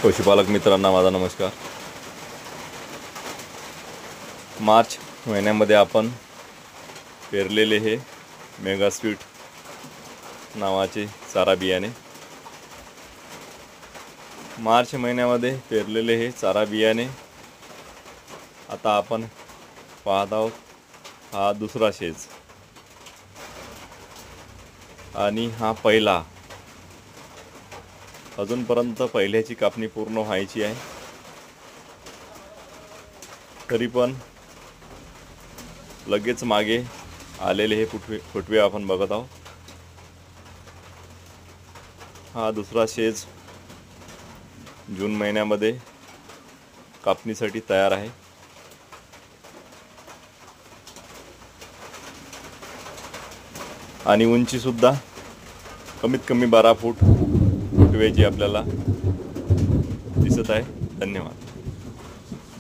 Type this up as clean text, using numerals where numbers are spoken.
पशुपालक मित्रांना माझा नमस्कार। मार्च महिन्यामध्ये आपण पेरलेले हे मेगा स्वीट नावाचे चारा बियाणे, मार्च महिन्यामध्ये पेरलेले हे चारा बियाणे आता आपण पाहत आहोत। हा दुसरा शेज आणि हा पहिला। अजूनपर्यंत पहिल्याची कापणी पूर्ण व्हायची आहे, तरी पण लगेच मागे आलेले हे फुटवे आपण बघत आहोत। हा दुसरा शेज जून महिन्यामध्ये कापणीसाठी तयार आहे आणि उंची सुद्धा कमीत कमी 12 फूट फुटव्याची आपल्याला दिसत आहे। धन्यवाद।